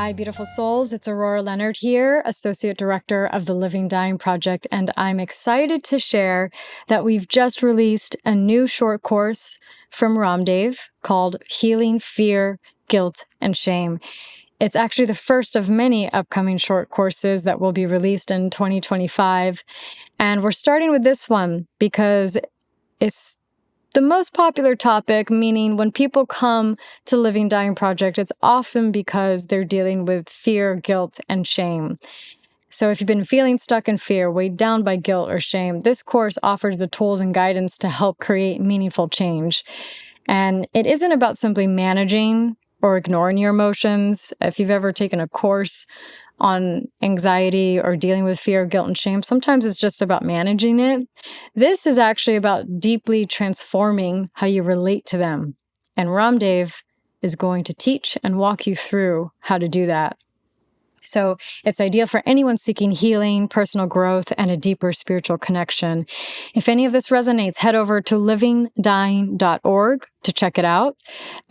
Hi, beautiful souls. It's Aurora Leonard here, Associate Director of the Living Dying Project, and I'm excited to share that we've just released a new short course from RamDev called Healing Fear, Guilt, and Shame. It's actually the first of many upcoming short courses that will be released in 2025, and we're starting with this one because it's the most popular topic, meaning when people come to Living Dying Project, it's often because they're dealing with fear, guilt, and shame. So if you've been feeling stuck in fear, weighed down by guilt or shame, this course offers the tools and guidance to help create meaningful change. And it isn't about simply managing or ignoring your emotions. If you've ever taken a course on anxiety or dealing with fear, guilt, and shame, sometimes it's just about managing it. This is actually about deeply transforming how you relate to them. And RamDev is going to teach and walk you through how to do that. So it's ideal for anyone seeking healing, personal growth, and a deeper spiritual connection. If any of this resonates, head over to livingdying.org to check it out.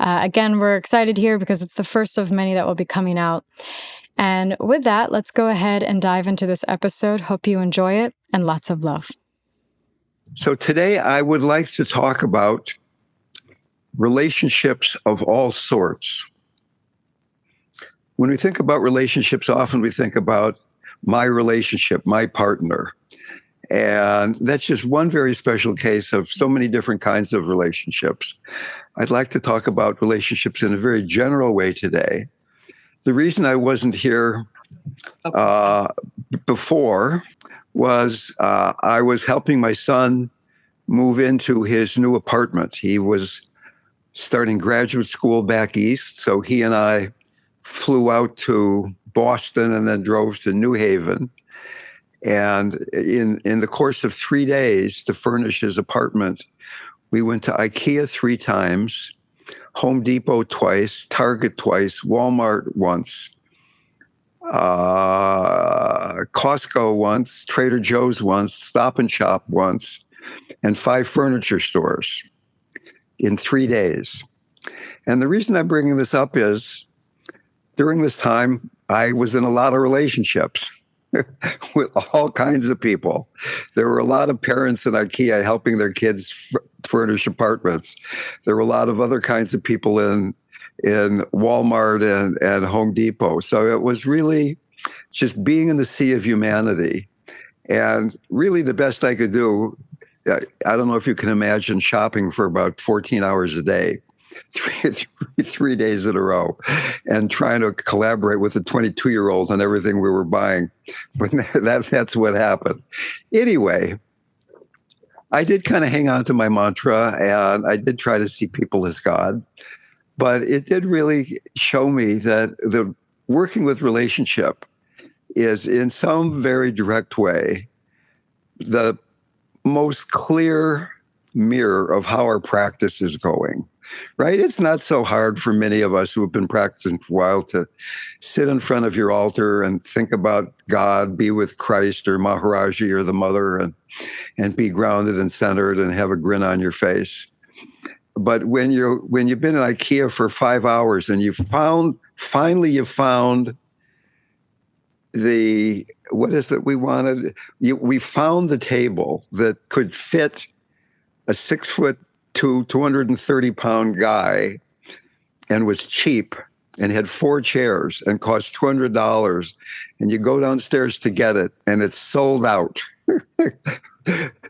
Again, we're excited here because it's the first of many that will be coming out. And with that, let's go ahead and dive into this episode. Hope you enjoy it, and lots of love. So today I would like to talk about relationships of all sorts. When we think about relationships, often we think about my relationship, my partner. And that's just one very special case of so many different kinds of relationships. I'd like to talk about relationships in a very general way today. The reason I wasn't here before was I was helping my son move into his new apartment. He was starting graduate school back east, so he and I flew out to Boston and then drove to New Haven. And in the course of 3 days to furnish his apartment, we went to IKEA 3 times, Home Depot twice, Target twice, Walmart once, Costco once, Trader Joe's once, Stop and Shop once, and 5 furniture stores in 3 days. And the reason I'm bringing this up is during this time, I was in a lot of relationships with all kinds of people. There were a lot of parents in IKEA helping their kids furnish apartments. There were a lot of other kinds of people in Walmart and Home Depot. So it was really just being in the sea of humanity. And really the best I could do, I don't know if you can imagine shopping for about 14 hours a day, 3 days in a row, and trying to collaborate with a 22-year-old on everything we were buying. But that's what happened. Anyway, I did kind of hang on to my mantra, and I did try to see people as God. But it did really show me that the working with relationship is in some very direct way the most clear mirror of how our practice is going, right? It's not so hard for many of us who have been practicing for a while to sit in front of your altar and think about God, be with Christ or Maharaji or the mother, and be grounded and centered and have a grin on your face. But when you've been in IKEA for 5 hours and finally you found what is it we wanted? We found the table that could fit a 6'2", 230-pound guy and was cheap and had 4 chairs and cost $200. And you go downstairs to get it and it's sold out.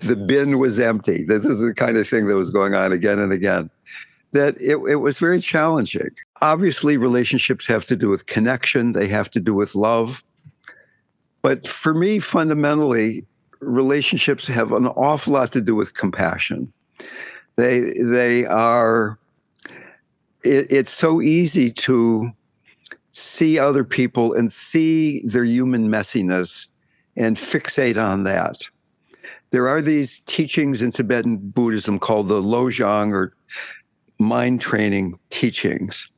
The bin was empty. This is the kind of thing that was going on again and again. That it was very challenging. Obviously, relationships have to do with connection. They have to do with love. But for me, fundamentally, relationships have an awful lot to do with compassion. They are, it's so easy to see other people and see their human messiness and fixate on that. There are these teachings in Tibetan Buddhism called the Lojong or mind training teachings.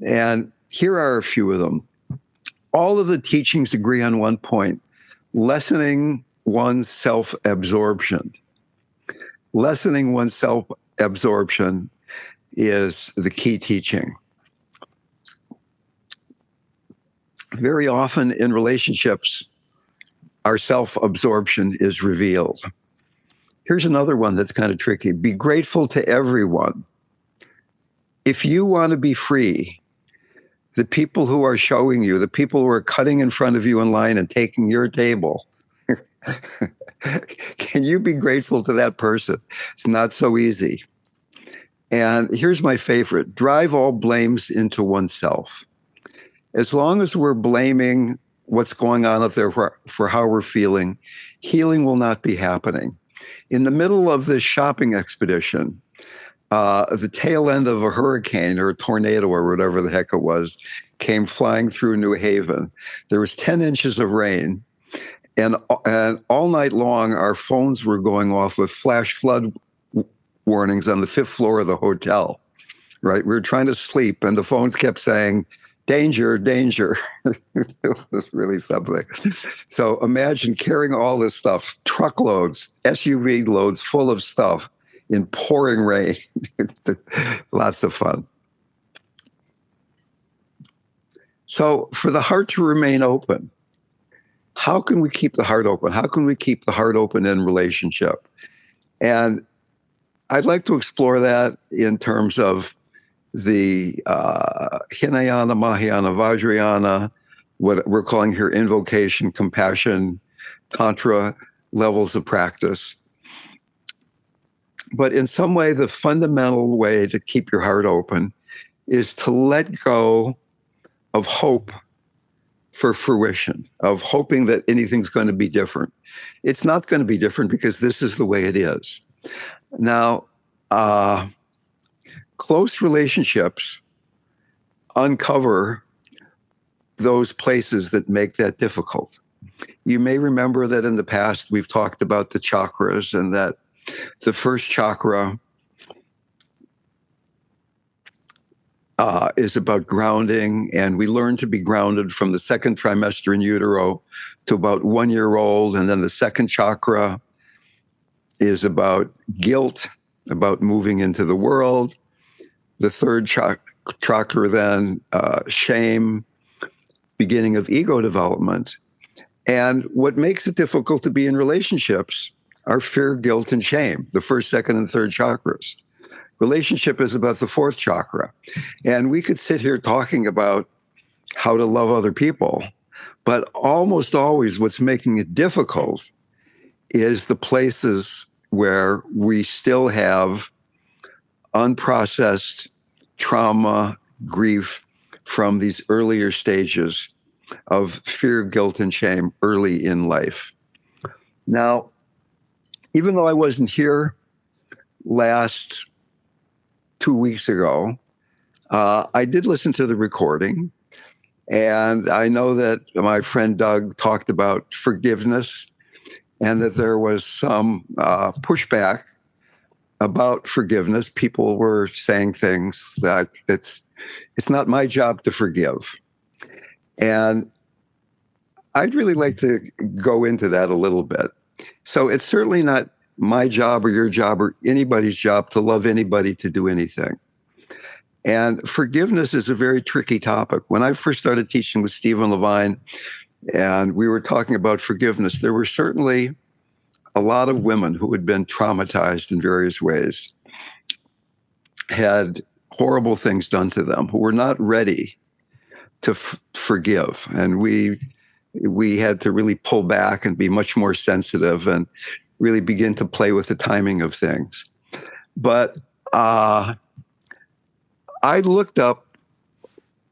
And here are a few of them. All of the teachings agree on one point: lessening one's self-absorption. Lessening one's self-absorption is the key teaching. very often in relationships, our self-absorption is revealed. Here's another one that's kind of tricky. Be grateful to everyone. If you want to be free, the people who are showing you, the people who are cutting in front of you in line and taking your table, can you be grateful to that person? It's not so easy. And here's my favorite: drive all blames into oneself. As long as we're blaming what's going on up there for how we're feeling, healing will not be happening. In the middle of this shopping expedition, the tail end of a hurricane or a tornado or whatever the heck it was came flying through New Haven. There was 10 inches of rain, and all night long, our phones were going off with flash flood warnings on the 5th floor of the hotel, right? We were trying to sleep, and the phones kept saying, danger, danger. It was really something. So imagine carrying all this stuff, truckloads, SUV loads full of stuff in pouring rain. Lots of fun. So for the heart to remain open, how can we keep the heart open? How can we keep the heart open in relationship? And I'd like to explore that in terms of the Hinayana, Mahayana, Vajrayana, what we're calling here invocation, compassion, Tantra levels of practice. But in some way, the fundamental way to keep your heart open is to let go of hope for fruition, of hoping that anything's going to be different. It's not going to be different because this is the way it is. Now, close relationships uncover those places that make that difficult. You may remember that in the past we've talked about the chakras, and that the first chakra is about grounding, and we learn to be grounded from the second trimester in utero to about 1 year old. And then the second chakra is about guilt, about moving into the world. The third chakra then, shame, beginning of ego development. And what makes it difficult to be in relationships are fear, guilt, and shame, the first, second, and third chakras. Relationship is about the fourth chakra. And we could sit here talking about how to love other people, but almost always what's making it difficult is the places where we still have unprocessed trauma, grief from these earlier stages of fear, guilt, and shame early in life. Now, even though I wasn't here last 2 weeks ago, I did listen to the recording, and I know that my friend Doug talked about forgiveness and that there was some pushback about forgiveness. People were saying things that it's not my job to forgive. And I'd really like to go into that a little bit. So it's certainly not my job or your job or anybody's job to love anybody, to do anything. And forgiveness is a very tricky topic. When I first started teaching with Stephen Levine and we were talking about forgiveness, there were certainly a lot of women who had been traumatized in various ways, had horrible things done to them, who were not ready to forgive. And we had to really pull back and be much more sensitive and really begin to play with the timing of things. But I looked up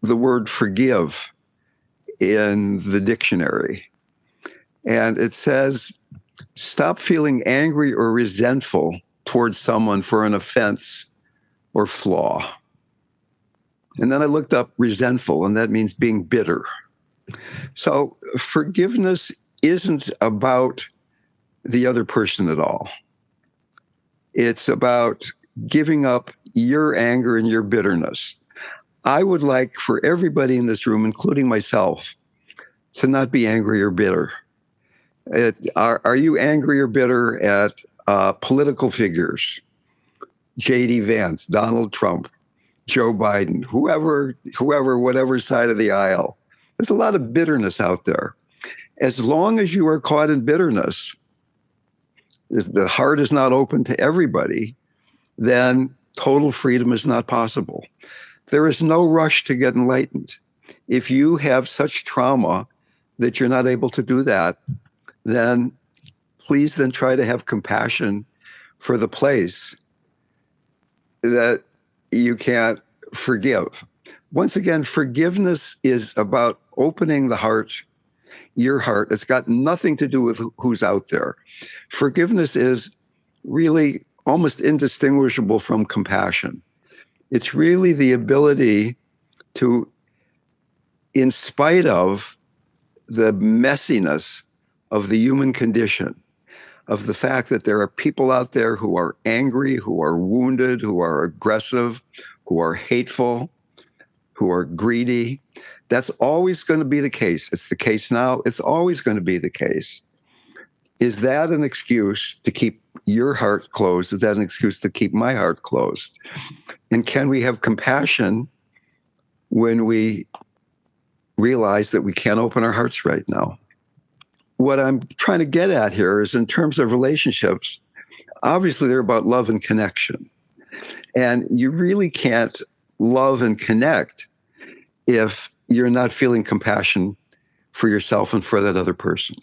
the word forgive in the dictionary, and it says, stop feeling angry or resentful towards someone for an offense or flaw. And then I looked up resentful, and that means being bitter. So forgiveness isn't about the other person at all. It's about giving up your anger and your bitterness. I would like for everybody in this room, including myself, to not be angry or bitter. Are you angry or bitter at political figures? J.D. Vance, Donald Trump, Joe Biden, whoever, whatever side of the aisle. There's a lot of bitterness out there. As long as you are caught in bitterness, the heart is not open to everybody, then total freedom is not possible. There is no rush to get enlightened. If you have such trauma that you're not able to do that, then please then try to have compassion for the place that you can't forgive. Once again, forgiveness is about opening the heart, your heart. It's got nothing to do with who's out there. Forgiveness is really almost indistinguishable from compassion. It's really the ability to, in spite of the messiness of the human condition, of the fact that there are people out there who are angry, who are wounded, who are aggressive, who are hateful, who are greedy. That's always going to be the case. It's the case now. It's always going to be the case. Is that an excuse to keep your heart closed? Is that an excuse to keep my heart closed? And can we have compassion when we realize that we can't open our hearts right now? What I'm trying to get at here is, in terms of relationships, obviously they're about love and connection. And you really can't love and connect if you're not feeling compassion for yourself and for that other person.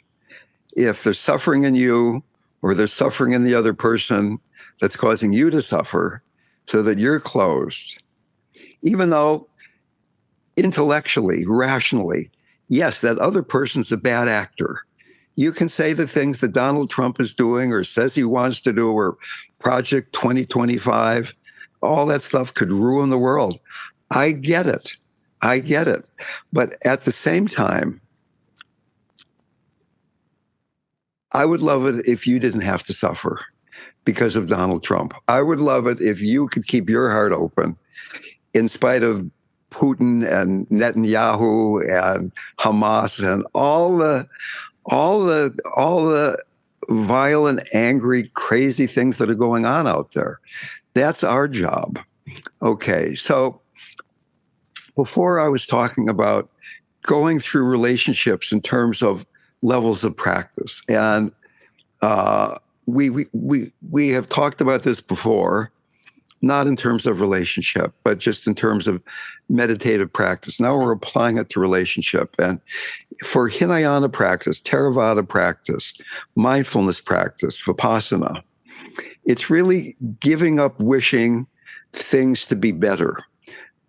If there's suffering in you, or there's suffering in the other person that's causing you to suffer so that you're closed, even though intellectually, rationally, yes, that other person's a bad actor. You can say the things that Donald Trump is doing or says he wants to do, or Project 2025, all that stuff could ruin the world. I get it. I get it. But at the same time, I would love it if you didn't have to suffer because of Donald Trump. I would love it if you could keep your heart open in spite of Putin and Netanyahu and Hamas and all the violent, angry, crazy things that are going on out there. That's our job. Okay, so before I was talking about going through relationships in terms of levels of practice, and we have talked about this before, not in terms of relationship, but just in terms of meditative practice. Now we're applying it to relationship. And for Hinayana practice, Theravada practice, mindfulness practice, Vipassana, it's really giving up wishing things to be better,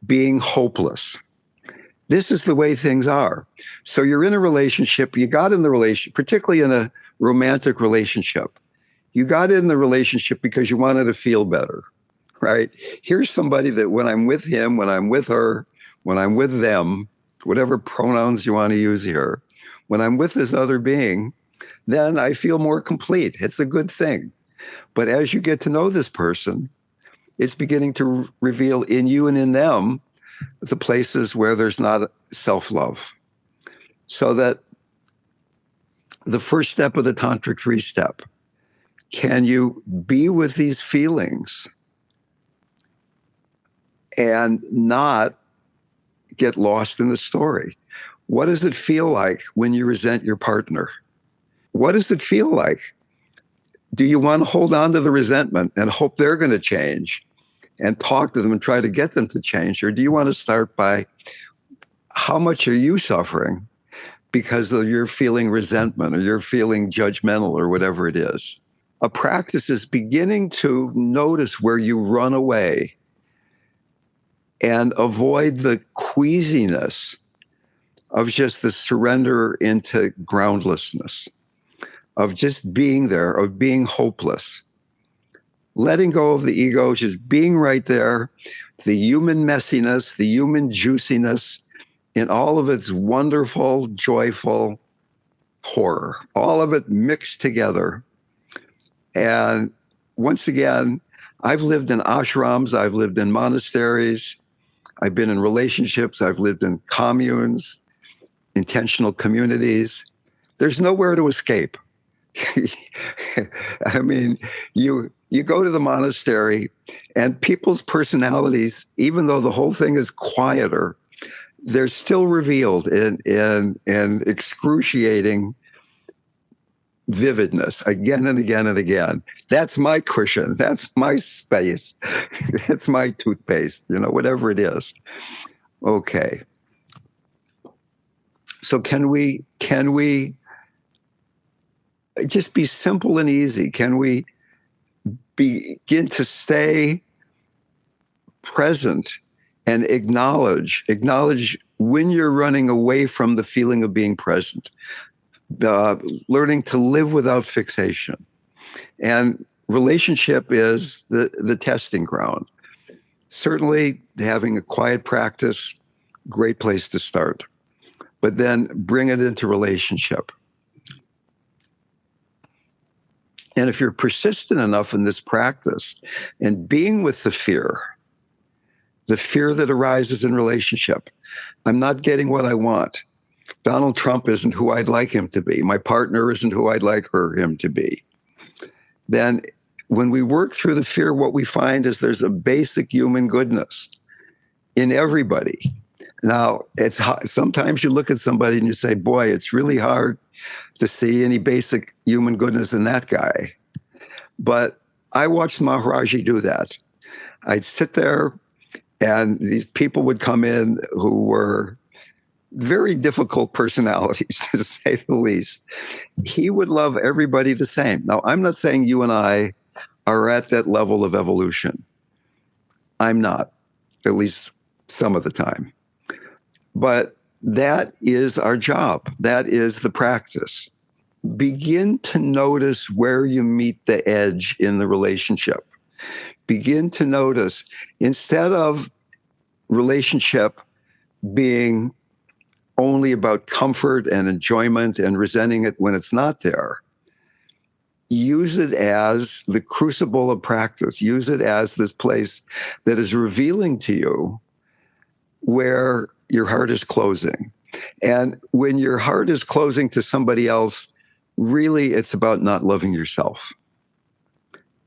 being hopeless. This is the way things are. So you're in a relationship, you got in the relationship, particularly in a romantic relationship. You got in the relationship because you wanted to feel better, right? Here's somebody that when I'm with him, when I'm with her, when I'm with them, whatever pronouns you want to use here, when I'm with this other being, then I feel more complete. It's a good thing. But as you get to know this person, it's beginning to reveal in you and in them the places where there's not self-love. So that the first step of the Tantric 3-step, can you be with these feelings and not get lost in the story? What does it feel like when you resent your partner? What does it feel like? Do you want to hold on to the resentment and hope they're going to change and talk to them and try to get them to change? Or do you want to start by, how much are you suffering because of you're feeling resentment or you're feeling judgmental or whatever it is? A practice is beginning to notice where you run away and avoid the queasiness of just the surrender into groundlessness, of just being there, of being hopeless. Letting go of the ego, just being right there, the human messiness, the human juiciness in all of its wonderful, joyful horror, all of it mixed together. And once again, I've lived in ashrams, I've lived in monasteries, I've been in relationships, I've lived in communes, intentional communities. There's nowhere to escape. I mean, you go to the monastery and people's personalities, even though the whole thing is quieter, they're still revealed in excruciating vividness again and again and again. That's my cushion. That's my space. That's my toothpaste, whatever it is. Okay. So can we just be simple and easy? Can we begin to stay present and acknowledge when you're running away from the feeling of being present, learning to live without fixation. And relationship is the testing ground. Certainly having a quiet practice, great place to start. But then bring it into relationship. And if you're persistent enough in this practice and being with the fear that arises in relationship, I'm not getting what I want. Donald Trump isn't who I'd like him to be. My partner isn't who I'd like him to be. Then when we work through the fear, what we find is there's a basic human goodness in everybody. Now, sometimes you look at somebody and you say, boy, it's really hard to see any basic human goodness in that guy. But I watched Maharaji do that. I'd sit there and these people would come in who were very difficult personalities, to say the least. He would love everybody the same. Now, I'm not saying you and I are at that level of evolution. I'm not, at least some of the time. But that is our job. That is the practice. Begin to notice where you meet the edge in the relationship. Begin to notice, instead of relationship being only about comfort and enjoyment and resenting it when it's not there, use it as the crucible of practice. Use it as this place that is revealing to you where your heart is closing. And when your heart is closing to somebody else, really it's about not loving yourself.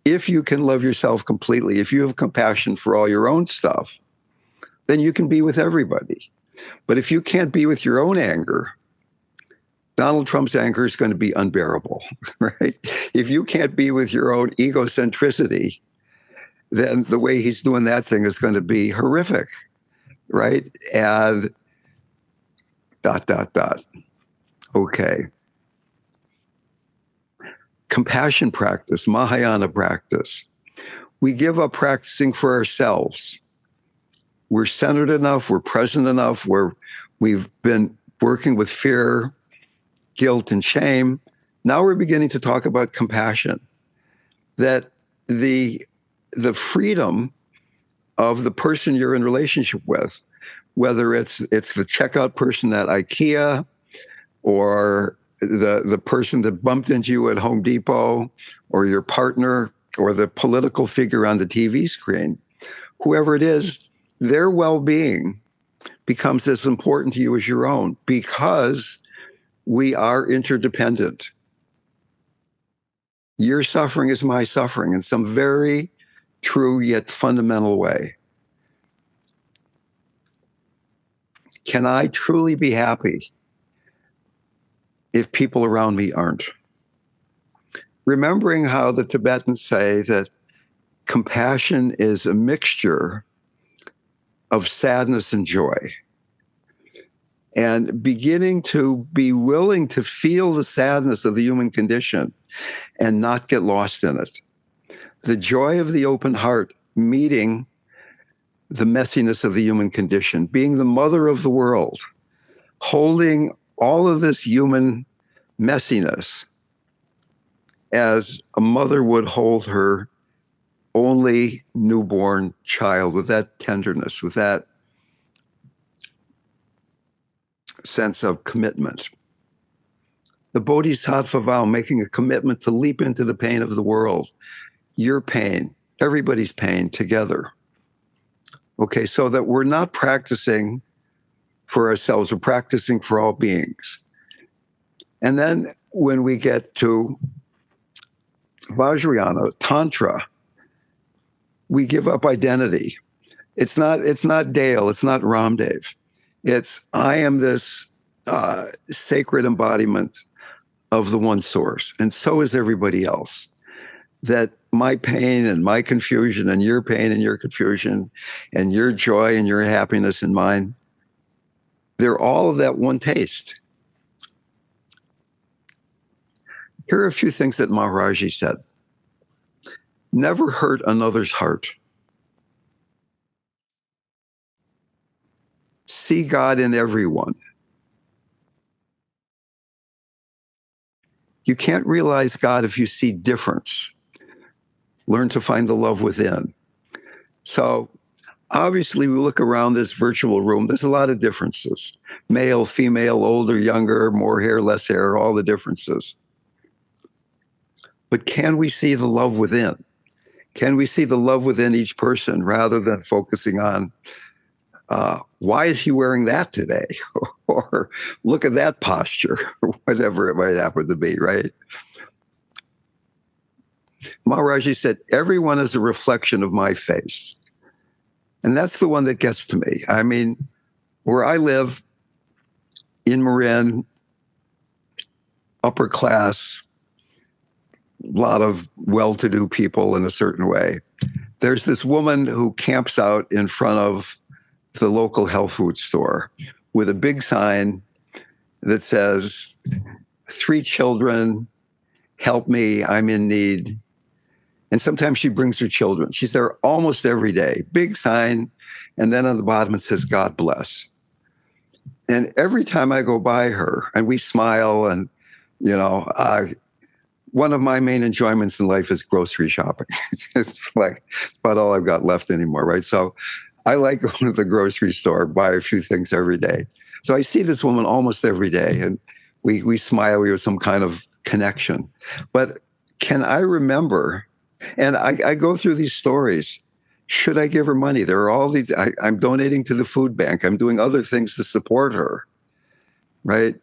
If you can love yourself completely, if you have compassion for all your own stuff, then you can be with everybody. But if you can't be with your own anger, Donald Trump's anger is going to be unbearable, right? If you can't be with your own egocentricity, then the way he's doing that thing is going to be horrific, right? And ... Okay. Compassion practice, Mahayana practice. We give up practicing for ourselves. We're centered enough, we're present enough, we've been working with fear, guilt, and shame. Now we're beginning to talk about compassion. That the freedom of the person you're in relationship with, whether it's the checkout person at IKEA or the person that bumped into you at Home Depot or your partner or the political figure on the TV screen, whoever it is, their well-being becomes as important to you as your own because we are interdependent. Your suffering is my suffering in some very true yet fundamental way. Can I truly be happy if people around me aren't? Remembering how the Tibetans say that compassion is a mixture of sadness and joy. And beginning to be willing to feel the sadness of the human condition and not get lost in it. The joy of the open heart meeting the messiness of the human condition, being the mother of the world, holding all of this human messiness as a mother would hold her only newborn child, with that tenderness, with that sense of commitment. The Bodhisattva vow, making a commitment to leap into the pain of the world, your pain, everybody's pain together. Okay, so that we're not practicing for ourselves, we're practicing for all beings. And then when we get to Vajrayana, Tantra, we give up identity. It's not Dale, it's not RamDev. I am this sacred embodiment of the one source, and so is everybody else. That my pain and my confusion and your pain and your confusion and your joy and your happiness and mine, they're all of that one taste. Here are a few things that Maharaji said. Never hurt another's heart. See God in everyone. You can't realize God if you see difference. Learn to find the love within. So obviously, we look around this virtual room, there's a lot of differences. Male, female, older, younger, more hair, less hair, all the differences. But can we see the love within? Can we see the love within each person rather than focusing on why is he wearing that today? Or look at that posture, or whatever it might happen to be, right? Maharaji said, everyone is a reflection of my face. And that's the one that gets to me. I mean, where I live in Marin, upper class, a lot of well-to-do people in a certain way. There's this woman who camps out in front of the local health food store with a big sign that says, 3 children, help me, I'm in need. And sometimes she brings her children. She's there almost every day. Big sign. And then on the bottom it says, God bless. And every time I go by her and we smile and, one of my main enjoyments in life is grocery shopping. It's about all I've got left anymore, right? So I like going to the grocery store, buy a few things every day. So I see this woman almost every day and we smile, we have some kind of connection. But can I remember, and I go through these stories, should I give her money? There are all these, I'm donating to the food bank. I'm doing other things to support her, right?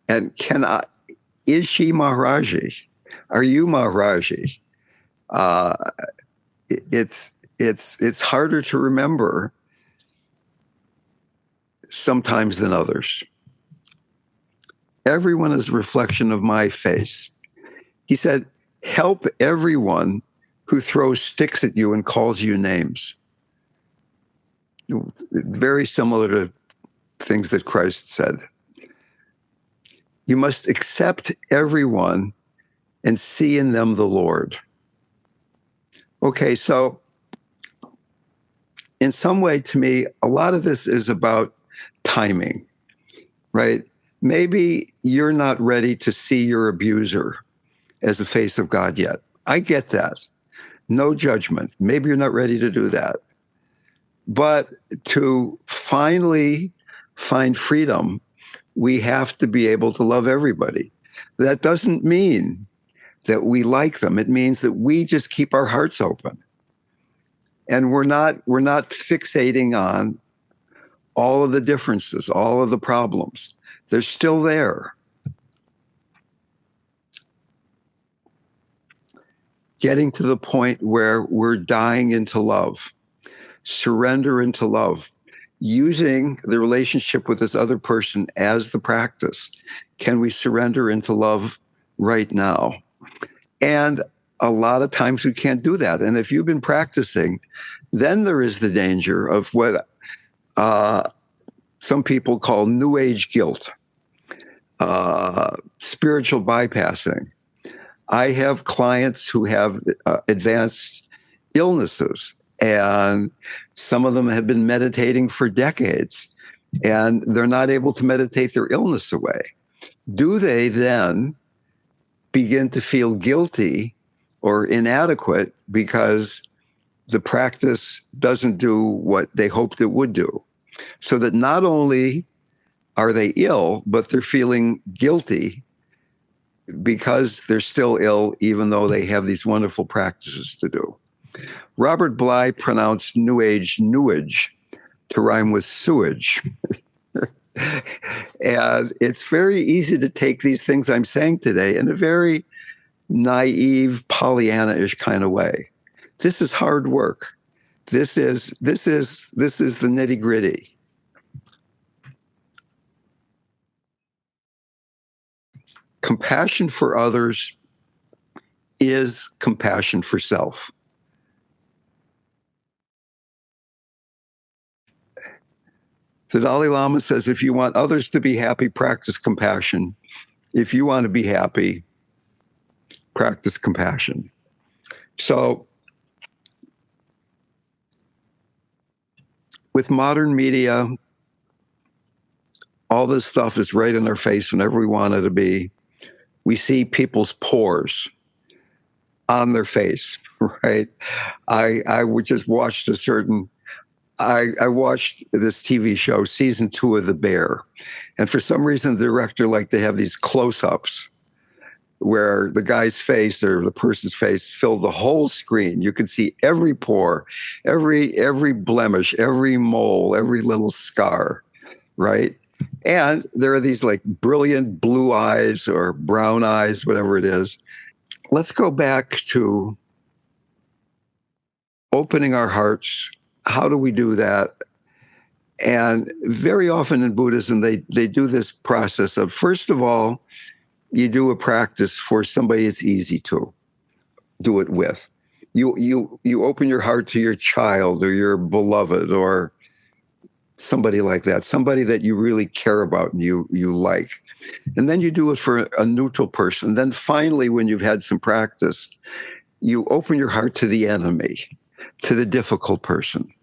And is she Maharaji? Are you Maharaji? It's harder to remember sometimes than others. Everyone is a reflection of my face. He said, help everyone who throws sticks at you and calls you names. Very similar to things that Christ said. You must accept everyone and see in them the Lord. Okay, so in some way, to me, a lot of this is about timing, right? Maybe you're not ready to see your abuser as the face of God yet. I get that. No judgment. Maybe you're not ready to do that. But to finally find freedom, we have to be able to love everybody. That doesn't mean that we like them. It means that we just keep our hearts open. And we're not fixating on all of the differences, all of the problems. They're still there. Getting to the point where we're dying into love, surrender into love, using the relationship with this other person as the practice. Can we surrender into love right now? And a lot of times we can't do that. And if you've been practicing, then there is the danger of what some people call New Age guilt, spiritual bypassing. I have clients who have advanced illnesses, and some of them have been meditating for decades, and they're not able to meditate their illness away. Do they then begin to feel guilty or inadequate because the practice doesn't do what they hoped it would do? So that not only are they ill, but they're feeling guilty because they're still ill, even though they have these wonderful practices to do. Robert Bly pronounced New Age newage to rhyme with sewage. And it's very easy to take these things I'm saying today in a very naive, Pollyanna-ish kind of way. This is hard work. This is the nitty-gritty. Compassion for others is compassion for self. The Dalai Lama says, if you want others to be happy, practice compassion. If you want to be happy, practice compassion. So, with modern media, all this stuff is right in our face whenever we want it to be. We see people's pores on their face, right? I would just watched a certain I watched this TV show, season 2 of The Bear. And for some reason, the director liked to have these close-ups where the guy's face or the person's face filled the whole screen. You could see every pore, every blemish, every mole, every little scar, right? And there are these like brilliant blue eyes or brown eyes, whatever it is. Let's go back to opening our hearts. How do we do that? And very often in Buddhism, they do this process of, first of all, you do a practice for somebody it's easy to do it with. You open your heart to your child or your beloved or somebody like that, somebody that you really care about and you like. And then you do it for a neutral person. Then finally, when you've had some practice, you open your heart to the enemy, to the difficult person.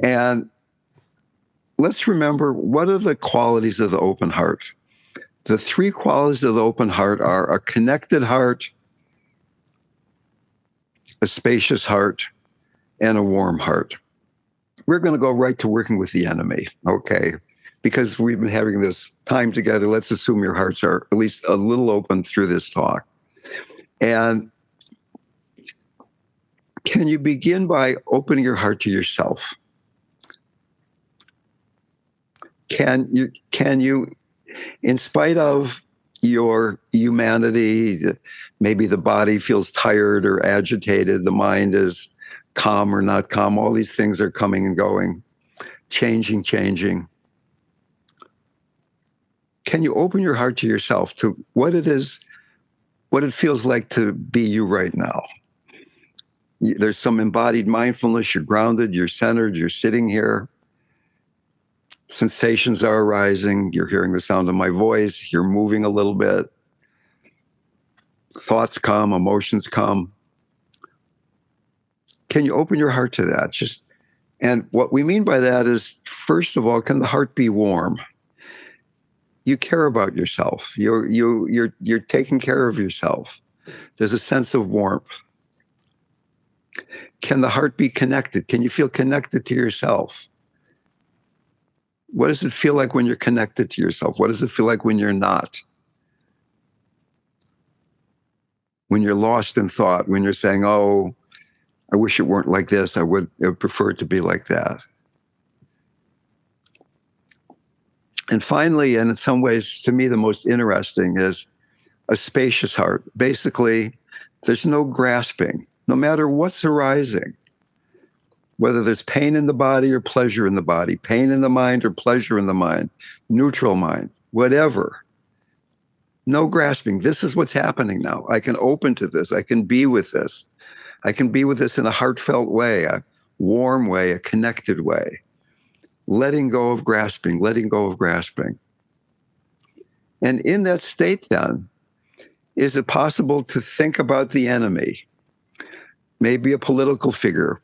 And let's remember, what are the qualities of the open heart? The 3 qualities of the open heart are a connected heart, a spacious heart, and a warm heart. We're going to go right to working with the enemy, okay? Because we've been having this time together, let's assume your hearts are at least a little open through this talk. And can you begin by opening your heart to yourself? Can you, in spite of your humanity, maybe the body feels tired or agitated, the mind is calm or not calm, all these things are coming and going, changing. Can you open your heart to yourself, to what it is, what it feels like to be you right now? There's some embodied mindfulness, you're grounded, you're centered, you're sitting here. Sensations are arising, you're hearing the sound of my voice, you're moving a little bit. Thoughts come, emotions come. Can you open your heart to that? And what we mean by that is, first of all, can the heart be warm? You care about yourself. You're taking care of yourself. There's a sense of warmth. Can the heart be connected? Can you feel connected to yourself? What does it feel like when you're connected to yourself? What does it feel like when you're not? When you're lost in thought, when you're saying, oh, I wish it weren't like this. I would prefer it to be like that. And finally, and in some ways, to me, the most interesting is a spacious heart. Basically, there's no grasping, no matter what's arising, whether there's pain in the body or pleasure in the body, pain in the mind or pleasure in the mind, neutral mind, whatever. No grasping. This is what's happening now. I can open to this. I can be with this. I can be with this in a heartfelt way, a warm way, a connected way. Letting go of grasping, letting go of grasping. And in that state, then, is it possible to think about the enemy? Maybe a political figure.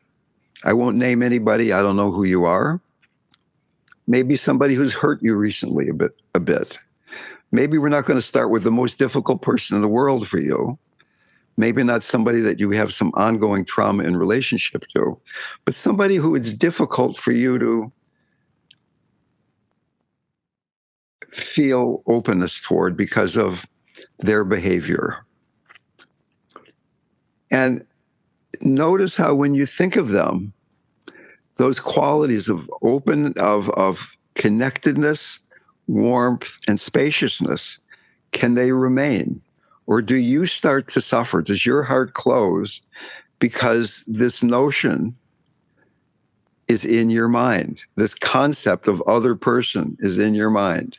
I won't name anybody. I don't know who you are. Maybe somebody who's hurt you recently a bit. Maybe we're not going to start with the most difficult person in the world for you. Maybe not somebody that you have some ongoing trauma in relationship to, but somebody who it's difficult for you to feel openness toward because of their behavior. And notice how when you think of them, those qualities of of connectedness, warmth, and spaciousness, can they remain? Or do you start to suffer? Does your heart close because this notion is in your mind? This concept of other person is in your mind.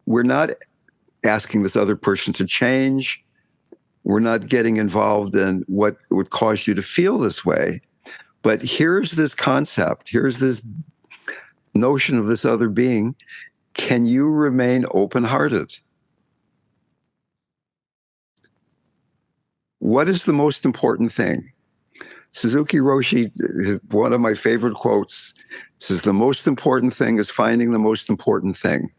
We're not asking this other person to change. We're not getting involved in what would cause you to feel this way. But here's this concept. Here's this notion of this other being. Can you remain open-hearted? What is the most important thing? Suzuki Roshi, one of my favorite quotes, says, the most important thing is finding the most important thing.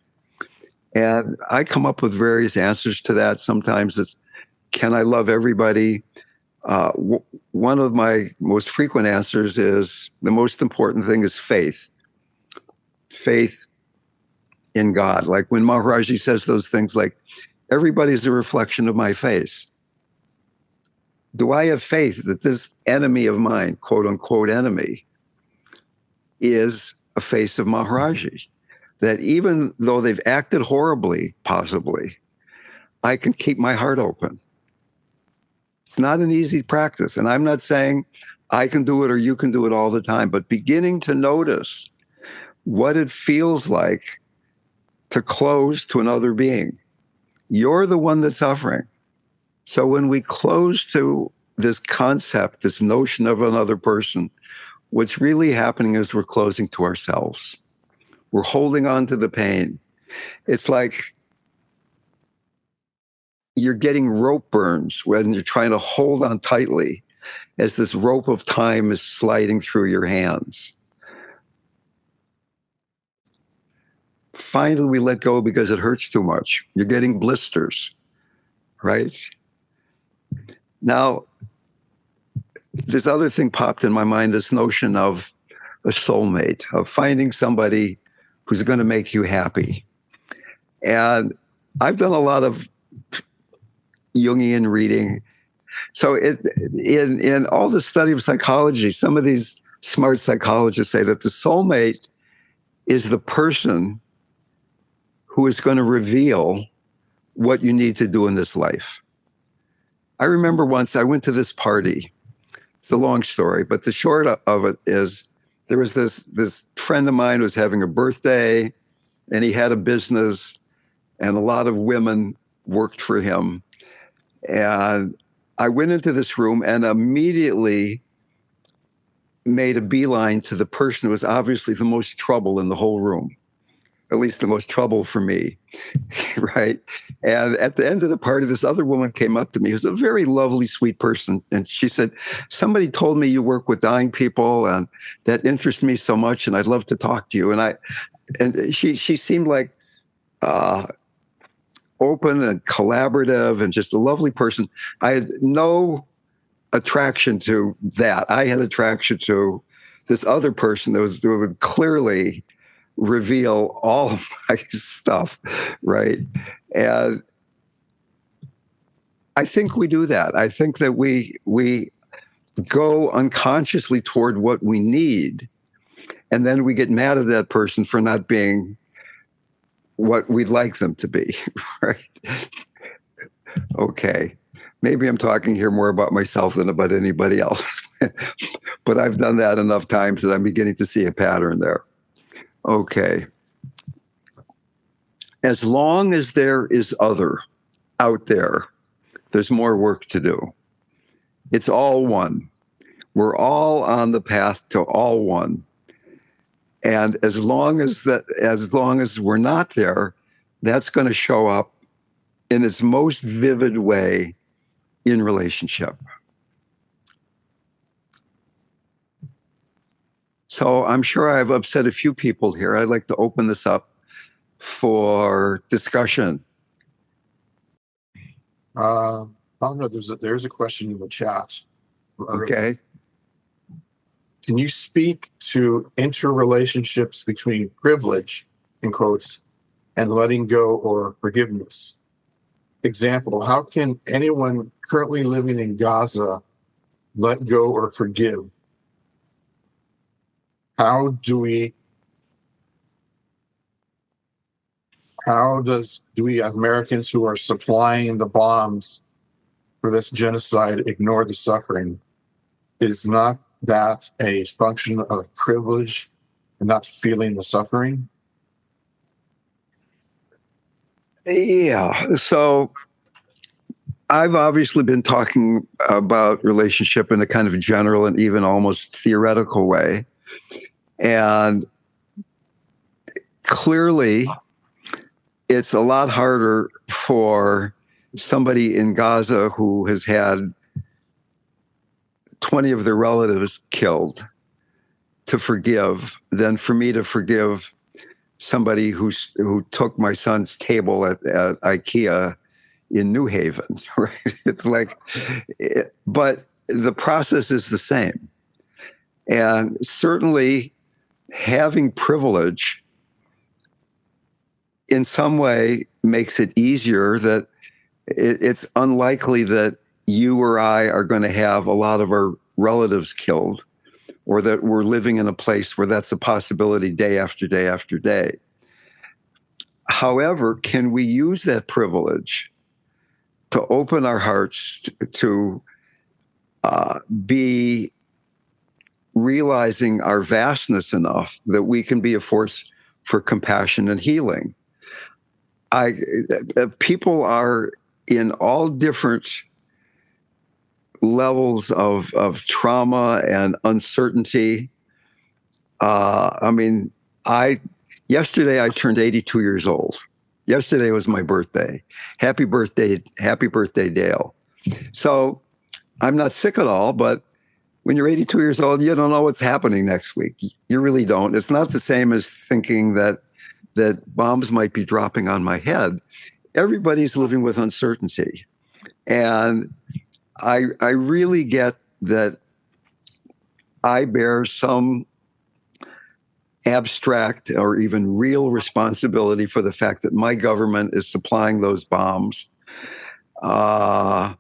And I come up with various answers to that. Sometimes it's, can I love everybody? One of my most frequent answers is, the most important thing is faith. Faith in God. Like when Maharaji says those things like, everybody's a reflection of my face. Do I have faith that this enemy of mine, quote unquote enemy, is a face of Maharaji? That even though they've acted horribly, possibly, I can keep my heart open. It's not an easy practice. And I'm not saying I can do it or you can do it all the time, but beginning to notice what it feels like to close to another being. You're the one that's suffering. So when we close to this concept, this notion of another person, what's really happening is we're closing to ourselves. We're holding on to the pain. It's like you're getting rope burns when you're trying to hold on tightly as this rope of time is sliding through your hands. Finally, we let go because it hurts too much. You're getting blisters, right? Now, this other thing popped in my mind, this notion of a soulmate, of finding somebody who's going to make you happy. And I've done a lot of Jungian reading. So in all the study of psychology, some of these smart psychologists say that the soulmate is the person who is going to reveal what you need to do in this life. I remember once I went to this party. It's a long story, but the short of it is there was this friend of mine who was having a birthday, and he had a business, and a lot of women worked for him. And I went into this room and immediately made a beeline to the person who was obviously the most trouble in the whole room, at least the most trouble for me, right? And at the end of the party, this other woman came up to me, who was a very lovely, sweet person. And she said, somebody told me you work with dying people, and that interests me so much, and I'd love to talk to you. And she seemed like open and collaborative and just a lovely person. I had no attraction to that. I had attraction to this other person that would clearly reveal all of my stuff, right? And I think we do that. I think that we go unconsciously toward what we need, and then we get mad at that person for not being what we'd like them to be, right? Okay. Maybe I'm talking here more about myself than about anybody else, but I've done that enough times that I'm beginning to see a pattern there. Okay. As long as there is other out there, there's more work to do. It's all one. We're all on the path to all one. And as long as we're not there, that's going to show up in its most vivid way in relationship. So I'm sure I've upset a few people here. I'd like to open this up for discussion. I don't know. There's a question in the chat. Okay. Can you speak to interrelationships between privilege, in quotes, and letting go or forgiveness? Example, how can anyone currently living in Gaza let go or forgive? How do we Americans who are supplying the bombs for this genocide ignore the suffering? Is not that a function of privilege and not feeling the suffering? Yeah. So I've obviously been talking about relationship in a kind of general and even almost theoretical way. And clearly, it's a lot harder for somebody in Gaza who has had 20 of their relatives killed to forgive than for me to forgive somebody who took my son's table at IKEA in New Haven, right? It's like, but the process is the same. And certainly having privilege in some way makes it easier that it's unlikely that you or I are going to have a lot of our relatives killed, or that we're living in a place where that's a possibility day after day after day. However, can we use that privilege to open our hearts to be realizing our vastness enough that we can be a force for compassion and healing? People are in all different levels of trauma and uncertainty. Yesterday I turned 82 years old. Yesterday was my birthday. Happy birthday, Dale. So I'm not sick at all, but when you're 82 years old, you don't know what's happening next week. You really don't. It's not the same as thinking that bombs might be dropping on my head. Everybody's living with uncertainty. And I really get that I bear some abstract or even real responsibility for the fact that my government is supplying those bombs. But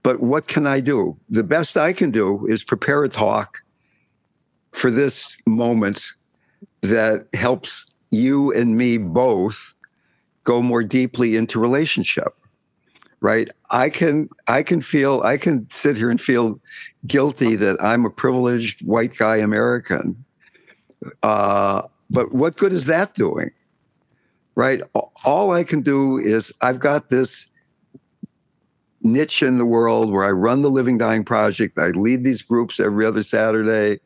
what can I do? The best I can do is prepare a talk for this moment that helps you and me both go more deeply into relationship, right? I can sit here and feel guilty that I'm a privileged white guy American. But what good is that doing, right? All I can do is I've got this niche in the world where I run the Living Dying Project. I lead these groups every other Saturday.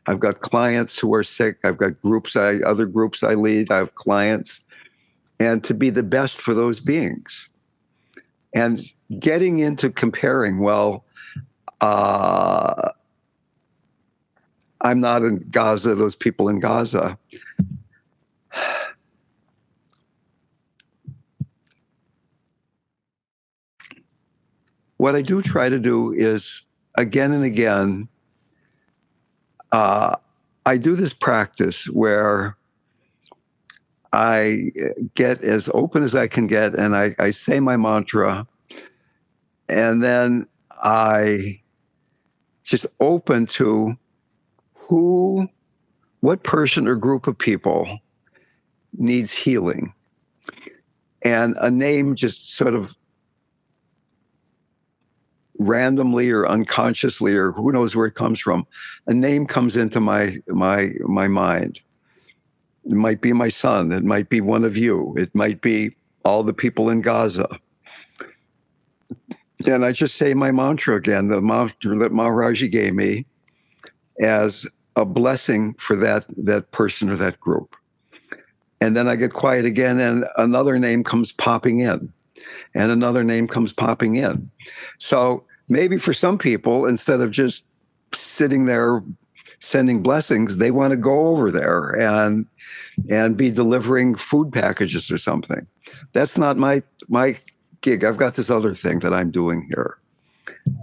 I've got clients who are sick. I've got other groups I lead. I have clients. And to be the best for those beings. And getting into comparing, well, I'm not in Gaza, those people in Gaza. What I do try to do is, again and again, I do this practice where I get as open as I can get, and I say my mantra, and then I just open to what person or group of people needs healing. And a name just sort of randomly or unconsciously, or who knows where it comes from, a name comes into my mind. It might be my son. It might be one of you. It might be all the people in Gaza. And I just say my mantra again, the mantra that Maharaji gave me, as a blessing for that person or that group. And then I get quiet again, and another name comes popping in, and another name comes popping in. So maybe for some people, instead of just sitting there sending blessings, they want to go over there and be delivering food packages or something. That's not my gig. I've got this other thing that I'm doing here.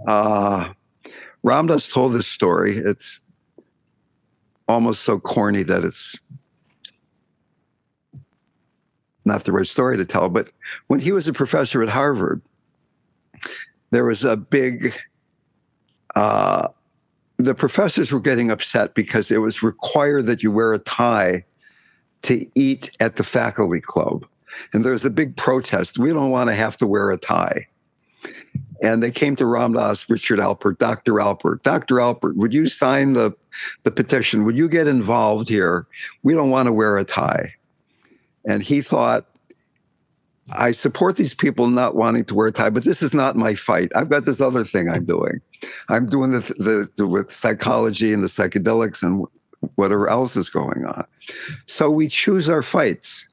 RamDev told this story. It's almost so corny that it's not the right story to tell. But when he was a professor at Harvard, there was a big, the professors were getting upset because it was required that you wear a tie to eat at the faculty club. And there was a big protest. We don't want to have to wear a tie. And they came to Ramdas, Richard Alpert, Dr. Alpert. Dr. Alpert, would you sign the petition? Would you get involved here? We don't want to wear a tie. And he thought, I support these people not wanting to wear a tie, but this is not my fight. I've got this other thing I'm doing. I'm doing the with psychology and the psychedelics and whatever else is going on. So we choose our fights.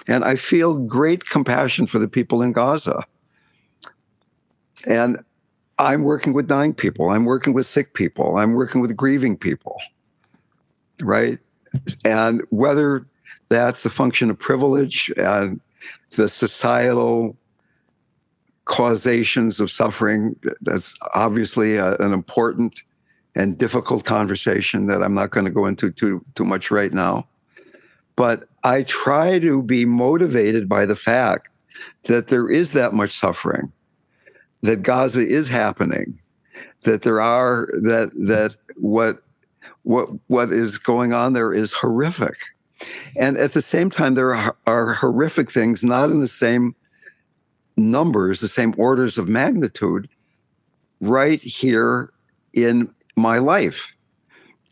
And I feel great compassion for the people in Gaza. And I'm working with dying people. I'm working with sick people. I'm working with grieving people, right? And whether that's a function of privilege and the societal causations of suffering, that's obviously an important and difficult conversation that I'm not going to go into too much right now. But I try to be motivated by the fact that there is that much suffering, that Gaza is happening, that there are that what is going on there is horrific. And at the same time, there are horrific things, not in the same numbers, the same orders of magnitude, right here in my life,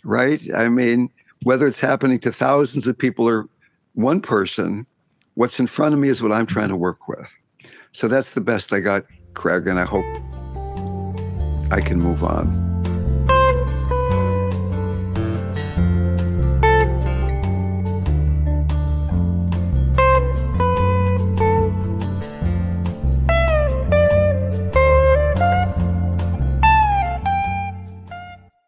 right? I mean, whether it's happening to thousands of people or one person, what's in front of me is what I'm trying to work with. So that's the best I got, Craig, and I hope I can move on.